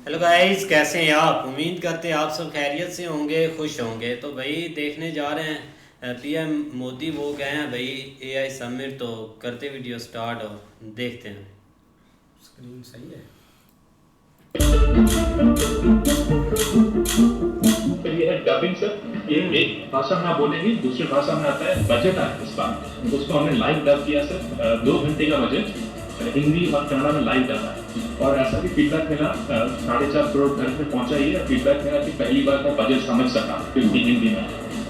Hello guys, कैसे हैं आप? उम्मीद करते हैं आप सब खैरियत से होंगे, खुश होंगे। तो भाई देखने जा रहे हैं पीएम मोदी वो गए हैं भाई एआई समिट। तो करते वीडियो स्टार्ट और देखते हैं। स्क्रीन सही है। तो ये है डबिंग सर। ये एक भाषा में आप बोलेंगे, दूसरी भाषा में आता है बजट है इस बार। उसको हमने लाइव डब किया सर, 2 घंटे का बजट हिंदी और कन्नड़ा में लाइव डब है। और ऐसा भी फीडबैक मिला, 4.5 करोड़ घर पे पहुंचा ही है। फीडबैक मिला कि पहली बार मैं बजट समझ सका क्योंकि हिंदी में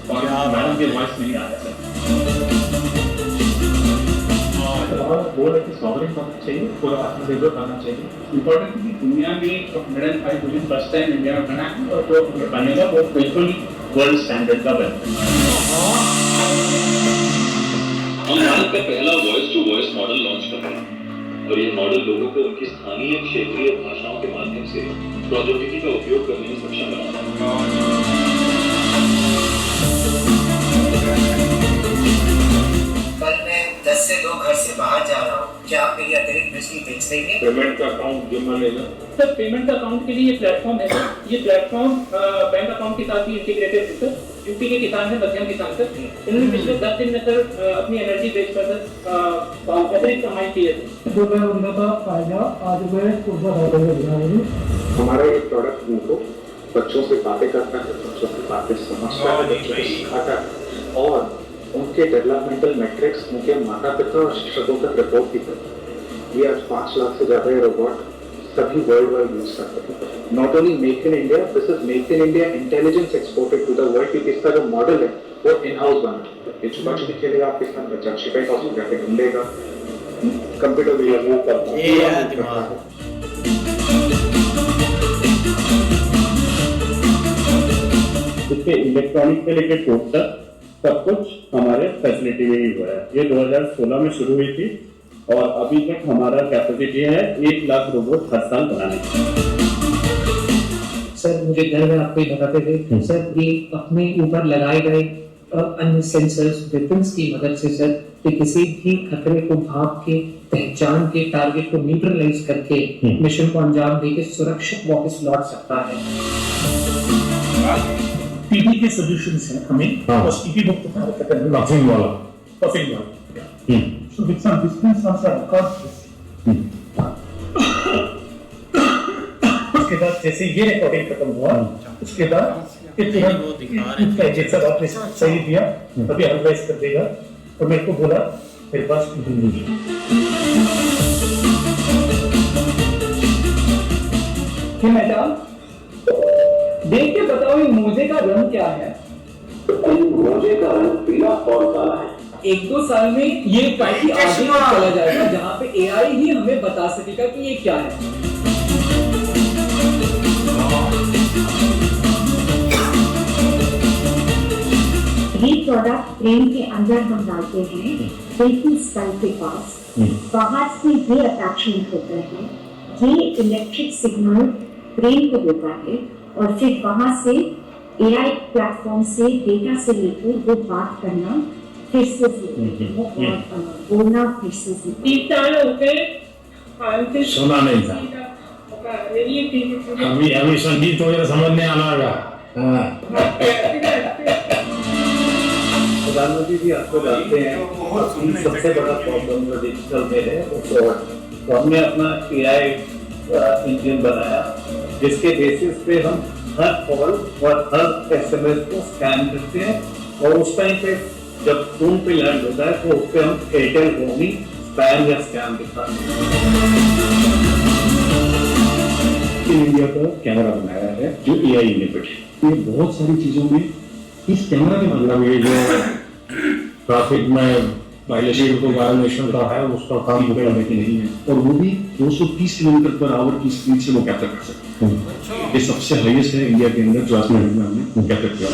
और मैडम के वॉइस में ही आ रहा है सर। बोल रहे कि सॉवरेन बनना चाहिए, पूरा आत्मनिर्भर बनना चाहिए। इम्पोर्टेंट कि दुनिया में 105 बिलियन फर्स्ट टाइम इंडिया में बना है और जो बनेगा वो बिल्कुल वर्ल्ड स्टैंडर्ड का बनेगा। हम भारत का पहला voice to voice model launch कर रहे हैं और ये मॉडल लोगों को उनकी स्थानीय क्षेत्रीय भाषाओं के माध्यम से प्रौद्योगिकी का उपयोग करने में सक्षम बनाता है। कल मैं 10 से 2 घर से बाहर जा रहा हूँ, क्या आप मेरी अतिरिक्त बिजली बेच देंगे? पेमेंट का अकाउंट जमा लेगा सर, पेमेंट अकाउंट के लिए ये प्लेटफॉर्म है सर। ये प्लेटफॉर्म बैंक अकाउंट के साथ ही इंटीग्रेटेड है सर। यूपी के किसान है, मध्यम किसान सर, इन्होंने पिछले 10 दिन में सर अपनी एनर्जी बेचकर सर अतिरिक्त कमाई की है। जो मैं उनका फायदा आज मैं ऊर्जा फायदा में दिखा रही हूँ। हमारा ये प्रोडक्ट उनको बच्चों से बातें करता है, बच्चों की बातें समझता है, बच्चों को सिखाता है और उनके डेवलपमेंटल मैट्रिक्स उनके माता पिता और शिक्षकों तक रिपोर्ट भी करता है। ये आज 5 लाख से ज्यादा रोबोट सभी वर्ल्ड वाइड यूज करते हैं। Not only make in India, this is make in India intelligence exported to the world, क्योंकि इसका जो मॉडल है वो इन हाउस बना है। ये छुपा छुपी खेलेगा आपके साथ, बच्चा छिपाई हाउस में जाके ढूंढेगा, कंप्यूटर भी मूव करता है। इसके इलेक्ट्रॉनिक से लेकर कोड तक सब कुछ हमारे फैसिलिटी में ही हुआ है। ये 2016 में शुरू हुई थी और अभी तक हमारा कैपेसिटी है 1 लाख रोबोट हर साल बनाने की। सर मुझे गर्व है, आपको बताते थे सर, ये अपने ऊपर लगाए गए अन्य सेंसर्स वेपन्स की मदद से सर किसी भी खतरे को भाप के पहचान के टारगेट को न्यूट्रलाइज करके मिशन को अंजाम देके सुरक्षित वापस लौट सकता है। पीपी के सॉल्यूशंस हैं हमें, बस पीपी मुक्त भारत का करने पफिंग वाला So with some distance from some costs. उसके बाद जैसे ये रिकॉर्डिंग खत्म हुआ, उसके बाद इतना जैसा आपने सही दिया अभी एनालाइज कर देगा और मेरे को बोला मेरे पास नहीं कि मैडम देख के बताओ ये मोजे का रंग क्या है? मोजे का रंग पीला और काला है। 1-2 साल में ये काफी आगे चला जाएगा जहाँ पे एआई ही हमें बता सकेगा कि ये क्या है। ये प्रोडक्ट फ्रेम के अंदर हम डालते हैं, बिल्कुल स्कल के पास। बाहर से ये अटैचमेंट होता है, ये इलेक्ट्रिक सिग्नल ब्रेन को देता है और फिर वहां से एआई प्लेटफॉर्म से डेटा से लेकर वो बात करना फिर से बोलना फिर से सुना नहीं था, अभी संगीत वगैरह समझ नहीं आना होगा। प्रधानमंत्री जी आपको जानते हैं सबसे बड़ा प्रॉब्लम जो डिजिटल में है वो फ्रॉड। तो हमने अपना एआई इंजन बनाया जिसके बेसिस पे हम हर कॉल और हर एसएमएस को स्कैन करते हैं और उस टाइम पे जब फोन पे लैंड होता है तो उस पे हम एयरटेल रोमिंग स्पैम या स्कैम दिखाते हैं। इंडिया का कैमरा बनाया है जो एआई इनेबल्ड है। ये बहुत सारी चीजों में इस कैमरा के मतलब ये जो ट्रैफिक में वायलेशन को वायलेशन का है उसका काम करने की नहीं है और वो भी 230 किलोमीटर पर आवर की स्पीड से वो कैप्चर कर सकते हैं। ये सबसे हाईएस्ट है इंडिया के अंदर जो आसमान में हमने कैप्चर किया।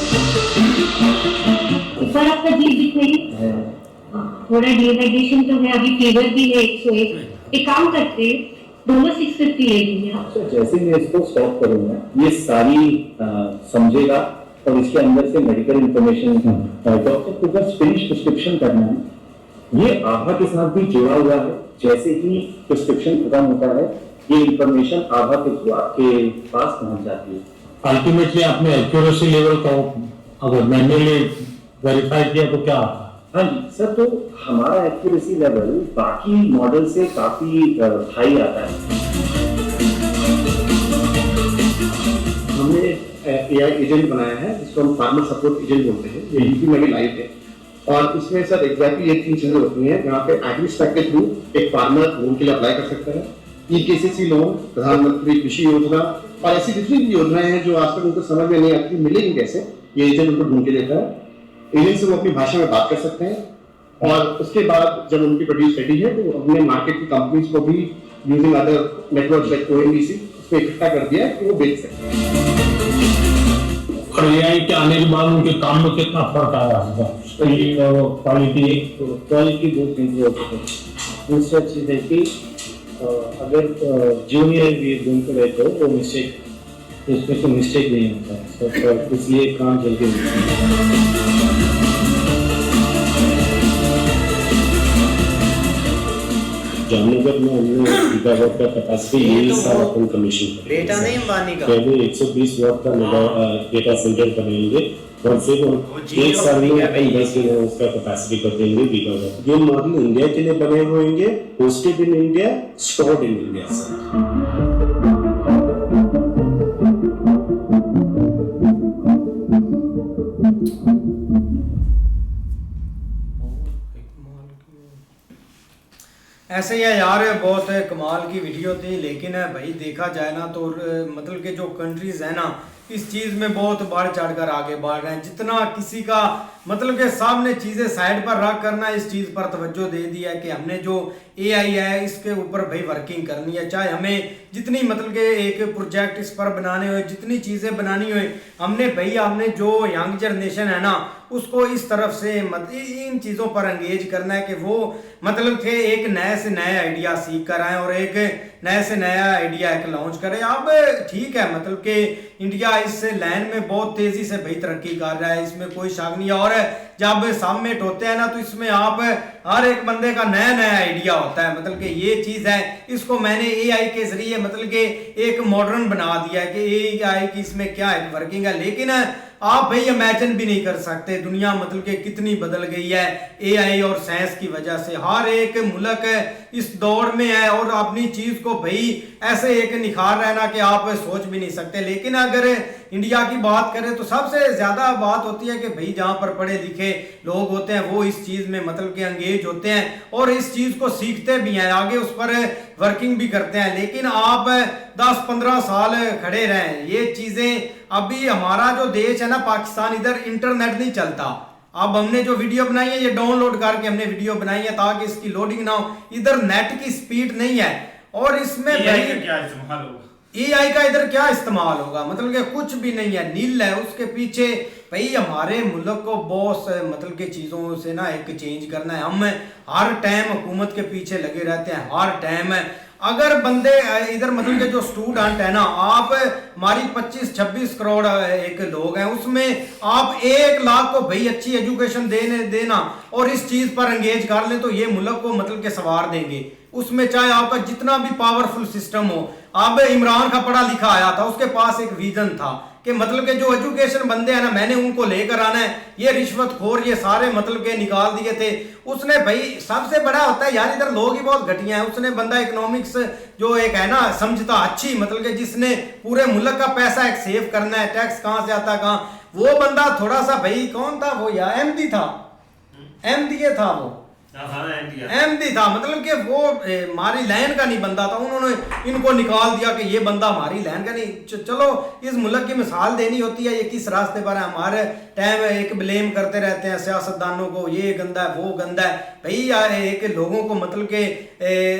सर आपका जीप दिख रही है, थोड़ा डिहाइड्रेशन तो है, अभी फीवर भी है 101। एक काम करते दोनों 650 ले लीजिए। तो जैसे मैं इसको स्टॉप करूंगा ये सारी समझेगा और इसके अंदर से मेडिकल इंफॉर्मेशन डॉक्टर को बस फिनिश प्रिस्क्रिप्शन करना है। ये आभा के साथ भी जुड़ा हुआ है, जैसे ही प्रिस्क्रिप्शन खत्म होता है ये इंफॉर्मेशन आधा तो आपके पास पहुंच जाती है। अल्टीमेटली आपने एक्यूरेसी लेवल को अगर मैन्युअली वेरीफाई किया तो क्या आता है? हाँ जी सर, तो हमारा एक्यूरेसी लेवल बाकी मॉडल से काफी हाई आता है। हमने एआई एजेंट बनाया है जिसको हम फार्मर सपोर्ट एजेंट बोलते हैं, ये यूपी में भी लाइव है। और इसमें सर एग्जैक्टली ये 3 चीजें होती हैं जहाँ पे एग्रीस्टैक के थ्रू एक फार्मर लोन के लिए अप्लाई कर सकता है, ई-केसीसी लोन, प्रधानमंत्री कृषि योजना और ऐसी जितनी भी योजनाएं हैं जो आज तक उनको समझ में नहीं आती मिलेंगी कैसे, ये एजेंट उनको ढूंढ के देता है। एजेंट से वो अपनी भाषा में बात कर सकते हैं और उसके बाद जब उनकी प्रोड्यूस रेडी है तो अपने मार्केट की कंपनीज को भी using other network like ONDC उसमें इकट्ठा कर दिया है कि वो बेच सकते हैं। और एआई के आने के बाद उनके काम में कितना फर्क आया है? क्वालिटी बहुत इम्प्रूव हो चुकी है। दूसरा चीज है कि अगर जूनियर भी ढूंढते रहे तो वो मिस्टेक उसमें तो मिस्टेक नहीं होता है, तो इसलिए काम जल्दी होता है। जामनगर में हमने गीगावाट का कैपेसिटी यही साल अपन कमीशन बेटा नहीं अंबानी का, पहले 120 वाट का डेटा सेंटर बनाएंगे और फिर एक साल में अपन 10 गीगावाट उसका कैपेसिटी कर देंगे गीगावाट। ये मॉडल इंडिया के लिए बने हुए होंगे, hosted in India, stored in India. ऐसे ही है यार, बहुत कमाल की वीडियो थी। लेकिन भाई देखा जाए ना तो मतलब कि जो कंट्रीज है ना इस चीज़ में बहुत बढ़ चढ़कर आगे बढ़ रहे हैं। जितना किसी का मतलब कि सामने चीज़ें साइड पर रख करना इस चीज़ पर तवज्जो दे दिया कि हमने जो एआई है इसके ऊपर भाई वर्किंग करनी है। चाहे हमें जितनी मतलब कि एक प्रोजेक्ट इस पर बनाने हुए, जितनी चीज़ें बनानी हुए, हमने जो यंग जनरेशन है ना उसको इस तरफ से इन चीज़ों पर एंगेज करना है कि वो मतलब कि एक नए से नए आइडिया सीख कर आए और एक नए से नया आइडिया एक लॉन्च करें। अब ठीक है मतलब कि इंडिया इस लाइन में बहुत तेजी से भाई तरक्की कर रहा है, इसमें कोई शक नहीं है। और जब समिट होते हैं ना तो इसमें आप हर एक बंदे का नया नया आइडिया होता है। मतलब कि ये चीज़ है, इसको मैंने एआई के जरिए मतलब कि एक मॉडर्न बना दिया कि एआई की इसमें क्या एक वर्किंग है। लेकिन आप भाई इमेजिन भी नहीं कर सकते दुनिया मतलब कि कितनी बदल गई है एआई और साइंस की वजह से। हर एक मुल्क इस दौर में है और अपनी चीज को भाई ऐसे एक निखार रहा है ना कि आप सोच भी नहीं सकते। लेकिन अगर इंडिया की बात करें तो सबसे ज्यादा बात होती है कि भाई जहां पर पढ़े लिखे लोग होते हैं वो इस चीज में मतलब कि एंगेज होते हैं और इस चीज को सीखते भी हैं, आगे उस पर वर्किंग भी करते हैं। लेकिन आप 10-15 साल खड़े रहें, ये चीजें अभी हमारा जो देश है ना पाकिस्तान, इधर इंटरनेट नहीं चलता। अब हमने जो वीडियो बनाई है ये डाउनलोड करके हमने वीडियो बनाई है ताकि इसकी लोडिंग ना हो, इधर नेट की स्पीड नहीं है। और इसमें एआई का इधर क्या इस्तेमाल होगा, मतलब कि कुछ भी नहीं है, नील है। उसके पीछे भाई हमारे मुल्क को बहुत मतलब के चीज़ों से ना एक चेंज करना है। हम हर टाइम हुकूमत के पीछे लगे रहते हैं, हर टाइम। अगर बंदे इधर मतलब के जो स्टूडेंट है ना, आप हमारी 25-26 करोड़ एक लोग हैं, उसमें आप 1 लाख को भाई अच्छी एजुकेशन देना और इस चीज पर एंगेज कर ले तो ये मुल्क को मतलब के सवार देंगे। उसमें चाहे आपका जितना भी पावरफुल सिस्टम हो। अब इमरान का पढ़ा लिखा आया था, उसके पास एक विजन था कि मतलब के जो एजुकेशन बंदे हैं ना मैंने उनको लेकर आना है, ये रिश्वतखोर ये सारे मतलब के निकाल दिए थे उसने। भाई सबसे बड़ा होता है यार इधर लोग ही बहुत घटिया हैं। उसने बंदा इकोनॉमिक्स जो एक है ना समझता अच्छी मतलब के जिसने पूरे मुल्क का पैसा एक सेव करना है, टैक्स कहाँ से आता कहाँ, वो बंदा थोड़ा सा भाई कौन था वो यार एमडी था, एमडीए था वो, एमडी था मतलब कि वो हमारी लाइन का नहीं बंदा था। उन्होंने इनको निकाल दिया कि ये बंदा हमारी लाइन का नहीं। चलो इस मुल्क की मिसाल देनी होती है, ये किस रास्ते पर है। हमारे टाइम एक ब्लेम करते रहते हैं सियासतदानों को, ये गंदा है वो गंदा है। भाई एक लोगों को मतलब के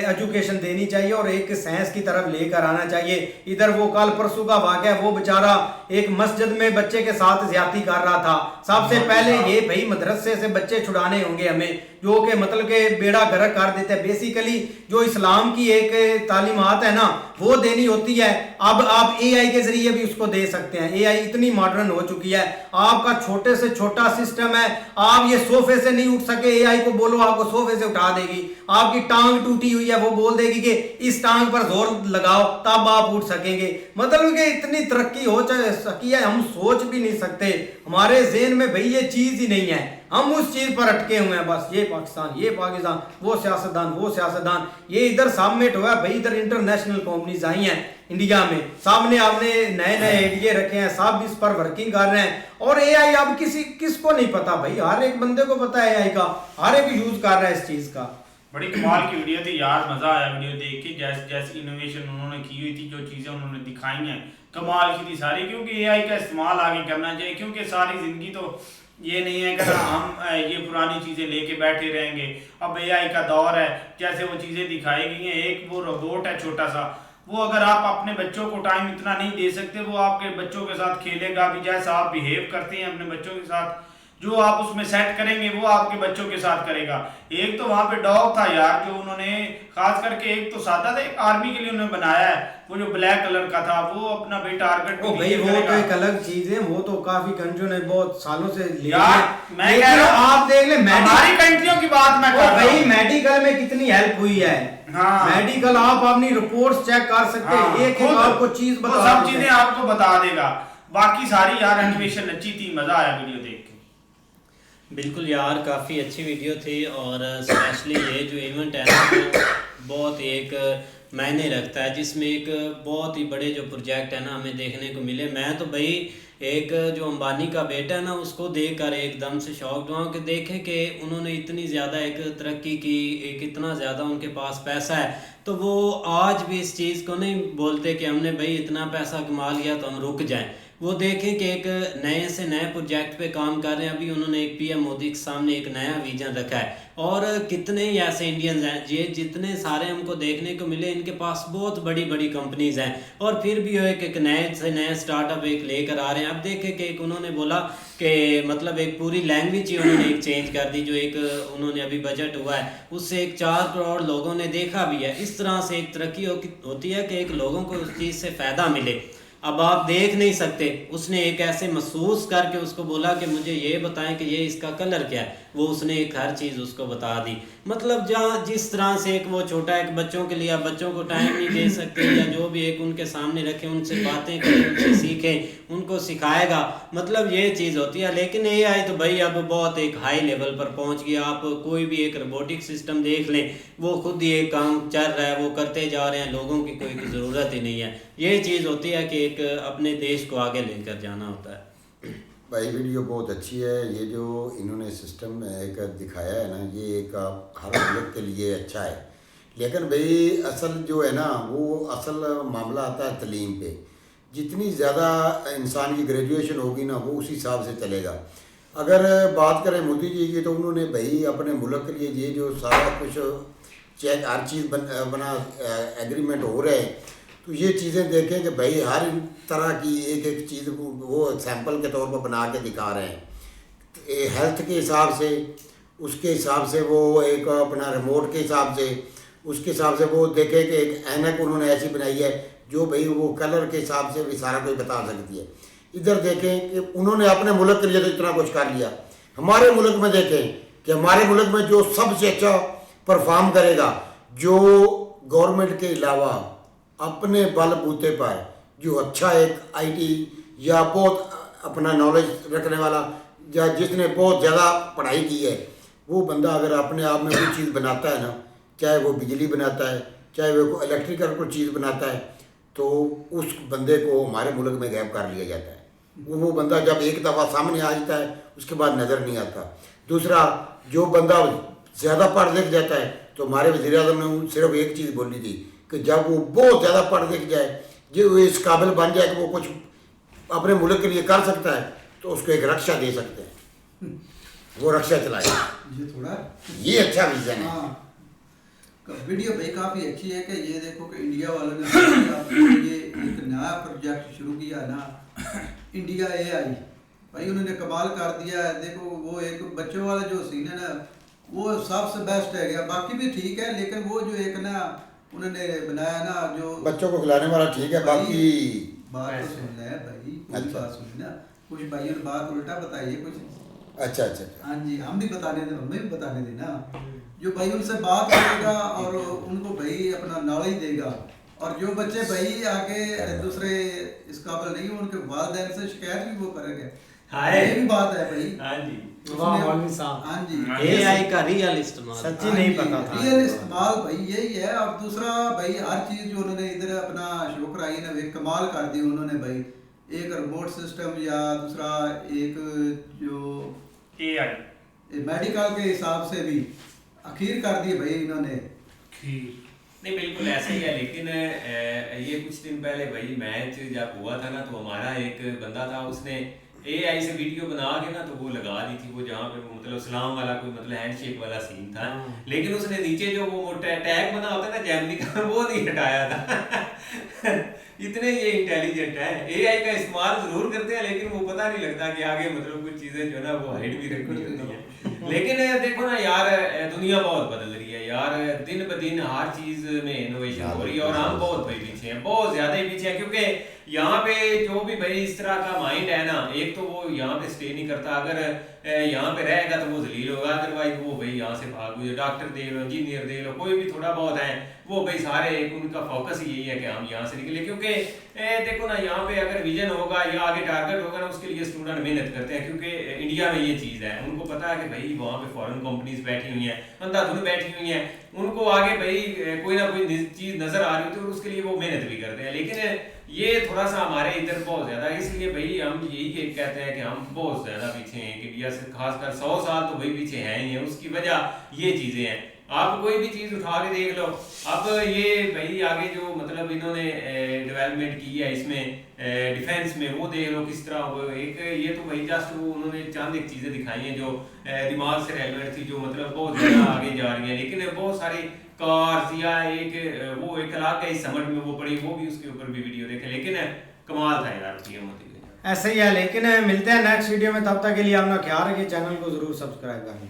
एजुकेशन देनी चाहिए और एक साइंस की तरफ लेकर आना चाहिए। इधर वो कल परसों का वाकया, वो बेचारा एक मस्जिद में बच्चे के साथ ज्यादती कर रहा था। सबसे पहले ये भाई मदरसे से बच्चे छुड़ाने होंगे हमें, जो कि मतलब के बेड़ा गर्क कर देते हैं। बेसिकली जो इस्लाम की एक तालीमात है ना वो देनी होती है, अब आप एआई के जरिए भी उसको दे सकते हैं। एआई इतनी मॉडर्न हो चुकी है, आपका छोटे से छोटा सिस्टम है, आप ये सोफे से नहीं उठ सके, एआई को बोलो आपको सोफे से उठा देगी। आपकी टांग टूटी हुई है, वो बोल देगी कि इस टांग पर जोर लगाओ तब आप उठ सकेंगे। मतलब कि इतनी तरक्की हो सकी है, हम सोच भी नहीं सकते। हमारे ज़हन में भाई ये चीज ही नहीं है, हम उस चीज पर अटके हुए हैं। बस ये पाकिस्तान, ये पाकिस्तान, वो सियासतदान, वो सियासतदान। ये इधर सबमिट हुआ भाई, इधर इंटरनेशनल कंपनीज आई हैं इंडिया में, सामने आपने नए नए आइडिया रखे हैं, सब इस पर वर्किंग कर रहे हैं। और एआई अब किसको नहीं पता भाई, हर एक बंदे को पता है एआई का, हर एक यूज कर रहा है इस चीज का। बड़ी कमाल की वीडियो थी यार, मजा आया वीडियो देख के। जैसे इनोवेशन उन्होंने की हुई थी, जो चीजें उन्होंने दिखाई हैं कमाल की थी सारी। क्योंकि एआई का इस्तेमाल आगे करना चाहिए, क्योंकि सारी जिंदगी तो ये नहीं है कि हम ये पुरानी चीजें लेके बैठे रहेंगे। अब एआई का दौर है, जैसे वो चीजें दिखाई गई हैं। एक वो रोबोट है छोटा सा, वो अगर आप अपने बच्चों को टाइम इतना नहीं दे सकते, वो आपके बच्चों के साथ खेलेगा भी, जैसा आप बिहेव करते हैं अपने बच्चों के साथ, जो आप उसमें सेट करेंगे वो आपके बच्चों के साथ करेगा। एक तो वहां पे डॉग था यार, जो उन्होंने खास करके एक तो सादा था, एक आर्मी के लिए उन्होंने बनाया है, वो जो ब्लैक कलर का था, वो अपना भाई टारगेट वो भाई वो तो एक अलग चीज है, वो तो काफी कंट्रियों ने बहुत सालों से ले यार। मैं कह रहा हूं आप देख ले हमारी कंट्रियों की बात मैं कर रहा हूं भाई, मेडिकल में कितनी हेल्प हुई है। हाँ। मेडिकल आप अपनी रिपोर्ट्स चेक कर सकते हैं। हाँ, एक आपको चीज बता, सब चीजें आपको बता देगा। बाकी सारी यार एनिमेशन अच्छी थी, मजा आया वीडियो देख के। बिल्कुल यार, काफ़ी अच्छी वीडियो थी। और स्पेशली ये जो इवेंट है ना बहुत एक मायने रखता है, जिसमें एक बहुत ही बड़े जो प्रोजेक्ट है ना हमें देखने को मिले। मैं तो भाई एक जो अंबानी का बेटा है ना उसको देखकर एकदम से शॉक्ड हुआ कि देखे कि उन्होंने इतनी ज़्यादा एक तरक्की की, एक इतना ज़्यादा उनके पास पैसा है, तो वो आज भी इस चीज़ को नहीं बोलते कि हमने भाई इतना पैसा कमा लिया तो हम रुक जाएं। वो देखें कि एक नए से नए प्रोजेक्ट पे काम कर रहे हैं। अभी उन्होंने एक पीएम मोदी के सामने एक नया विजन रखा है, और कितने ही ऐसे इंडियंस हैं ये जितने सारे हमको देखने को मिले, इनके पास बहुत बड़ी बड़ी कंपनीज हैं, और फिर भी वो एक नए से नए स्टार्टअप एक लेकर आ रहे हैं। अब देखें कि एक उन्होंने बोला कि मतलब एक पूरी लैंग्वेज ही उन्होंने एक चेंज कर दी, जो एक उन्होंने अभी बजट हुआ है उससे एक 4 करोड़ लोगों ने देखा भी है। इस तरह से एक तरक्की होती है कि एक लोगों को उस चीज़ से फ़ायदा मिले। अब आप देख नहीं सकते, उसने एक ऐसे महसूस करके उसको बोला कि मुझे ये बताएं कि ये इसका कलर क्या है, वो उसने एक हर चीज़ उसको बता दी। मतलब जहाँ जिस तरह से एक वो छोटा एक बच्चों के लिए आप बच्चों को टाइम नहीं दे सकते, या जो भी एक उनके सामने रखे उनसे बातें करें, उनसे सीखें, उनको सिखाएगा, मतलब ये चीज़ होती है। लेकिन एआई तो भाई अब बहुत एक हाई लेवल पर पहुँच गया। आप कोई भी एक रोबोटिक सिस्टम देख लें, वो खुद ही एक काम चल रहा है, वो करते जा रहे हैं, लोगों की कोई ज़रूरत ही नहीं है। ये चीज़ होती है कि एक अपने देश को आगे लेकर जाना होता है। भाई वीडियो बहुत अच्छी है। ये जो इन्होंने सिस्टम एक दिखाया है ना, ये एक हर मुल्क के लिए अच्छा है। लेकिन भाई असल जो है ना, वो असल मामला आता है तलीम पे। जितनी ज़्यादा इंसान की ग्रेजुएशन होगी ना, वो उसी हिसाब से चलेगा। अगर बात करें मोदी जी की, तो उन्होंने भाई अपने मुल्क के लिए ये जो सारा कुछ चेक हर चीज़ बना एग्रीमेंट हो रहे हैं, तो ये चीज़ें देखें कि भाई हर तरह की एक एक चीज़ वो सैंपल के तौर पर बना के दिखा रहे हैं। हेल्थ के हिसाब से, उसके हिसाब से वो एक अपना रिमोट के हिसाब से, उसके हिसाब से वो देखें कि एक ऐनक उन्होंने ऐसी बनाई है जो भाई वो कलर के हिसाब से भी सारा कुछ बता सकती है। इधर देखें कि उन्होंने अपने मुल्क के लिए तो इतना कुछ कर लिया। हमारे मुल्क में देखें कि हमारे मुल्क में जो सबसे अच्छा परफॉर्म करेगा, जो गवर्नमेंट के अलावा अपने बलबूते पर जो अच्छा एक आईटी या बहुत अपना नॉलेज रखने वाला, या जिसने बहुत ज़्यादा पढ़ाई की है, वो बंदा अगर अपने आप में कोई चीज़ बनाता है ना, चाहे वो बिजली बनाता है, चाहे वो इलेक्ट्रिकल कोई चीज़ बनाता है, तो उस बंदे को हमारे मुल्क में गैप कर लिया जाता है। वो बंदा जब एक दफ़ा सामने आ जाता है, उसके बाद नज़र नहीं आता। दूसरा, जो बंदा ज़्यादा पढ़ लिख जाता है, तो हमारे वज़ीर-ए-आज़म ने सिर्फ एक चीज़ बोली थी कि जब वो बहुत ज़्यादा पढ़ लिख जाए, जो वो इस काबिल बन जाए कि वो कुछ अपने मुल्क के लिए कर सकता है, तो उसको एक रक्षा दे सकते हैं, वो रक्षा चलाए। ये थोड़ा ये अच्छा विजन है। हाँ, वीडियो भाई काफ़ी अच्छी है कि ये देखो कि इंडिया वालों ने ये एक नया प्रोजेक्ट शुरू किया ना, इंडिया एआई, भाई उन्होंने कमाल कर दिया है। देखो वो एक बच्चों वाला जो सीन है ना, वो सबसे बेस्ट है गया। बाकी भी ठीक है, लेकिन वो जो एक ना उन्होंने बनाया ना जो बच्चों को खिलाने वाला ठीक है, बाकी बात तो सुन ले भाई, कोई बात सुनी ना, कुछ भाइयों ने बात उल्टा बताई है कुछ। अच्छा अच्छा हाँ जी, हम भी बताने दे, हमें भी बताने देना। जो भाई उनसे बात करेगा और उनको भाई अपना नॉलेज देगा, और जो बच्चे भाई आगे दूसरे इस काबिल नहीं, उनके वालिदैन से शिकायत भी वो करेंगे। ये भी बात है भाई। हाँ जी, हाँ जी, एआई का रियल इस्तेमाल सच्ची नहीं पता था। रियल इस्तेमाल भाई यही है। और दूसरा भाई हर चीज जो उन्होंने इधर अपना शो कराई ना, वे कमाल कर दी उन्होंने भाई। एक रिमोट सिस्टम या दूसरा एक जो एआई मेडिकल के हिसाब से भी अखीर कर दी भाई इन्होंने। नहीं बिल्कुल ऐसे ही है, लेकिन ये कुछ दिन पहले भाई मैच जब हुआ था ना, तो हमारा एक बंदा था, उसने एआई से वीडियो बना के ना तो वो लगा दी थी, वो जहाँ पे मतलब सलाम वाला कोई मतलब हैंडशेक वाला सीन था, लेकिन उसने नीचे जो वो टैग बना होता है ना जेमिनी का, वो नहीं हटाया था। इतने ये इंटेलिजेंट है, एआई का इस्तेमाल जरूर करते हैं, लेकिन वो पता नहीं लगता कि आगे मतलब कुछ चीजें जो है ना वो हाइड भी रखनी होती है। लेकिन देखो ना यार, दुनिया बहुत बदल रही है यार, दिन ब दिन हर चीज में इनोवेशन हो रही है, और हम बहुत भाई पीछे हैं, बहुत ज्यादा ही पीछे हैं। क्योंकि यहाँ पे जो भी भाई इस तरह का माइंड है ना, एक तो वो यहाँ पे स्टे नहीं करता, अगर यहाँ पे रहेगा तो वो जलील होगा, अदरवाइज वो भाई यहाँ से भाग। डॉक्टर दे लो, इंजीनियर दे लो, कोई भी थोड़ा बहुत है, वो भाई सारे एक उनका फोकस ही यही है कि हम यहाँ से निकले। क्योंकि देखो ना, यहाँ पे अगर विजन होगा या आगे टारगेट होगा ना, उसके लिए स्टूडेंट मेहनत करते हैं। क्योंकि इंडिया में ये चीज़ है, उनको पता है कि भाई वहाँ पे फॉरेन कंपनीज बैठी हुई हैं, अंधाधुन बैठी हुई हैं, उनको आगे भाई कोई ना कोई चीज़ नजर आ रही होती है, और उसके लिए वो मेहनत भी करते हैं। लेकिन ये थोड़ा सा हमारे इधर बहुत ज़्यादा, इसलिए भाई हम यही कहते हैं कि हम बहुत ज़्यादा पीछे हैं, कि इंडिया से खासकर 100 साल तो भाई पीछे हैं ही हैं। उसकी वजह ये चीज़ें हैं। आप कोई भी चीज़ उठा के देख लो, अब ये भाई आगे जो मतलब इन्होंने डेवलपमेंट की है इसमें डिफेंस में, वो देख लो किस तरह हो। एक ये तो भाई जस्ट वो उन्होंने चंद एक चीज़ें दिखाई हैं जो दिमाग से रेलेवेंट थी, जो मतलब बहुत ज़्यादा आगे जा रही हैं। लेकिन बहुत सारी कार्स या एक वो एक लाख का समझ में वो पड़ी, वो भी उसके ऊपर भी वीडियो देखे, लेकिन कमाल था यार पीएम मोदी। ऐसे ही है। लेकिन मिलते हैं नेक्स्ट वीडियो में, तब तक के लिए अपना ख्याल रखिए, चैनल को जरूर सब्सक्राइब करें।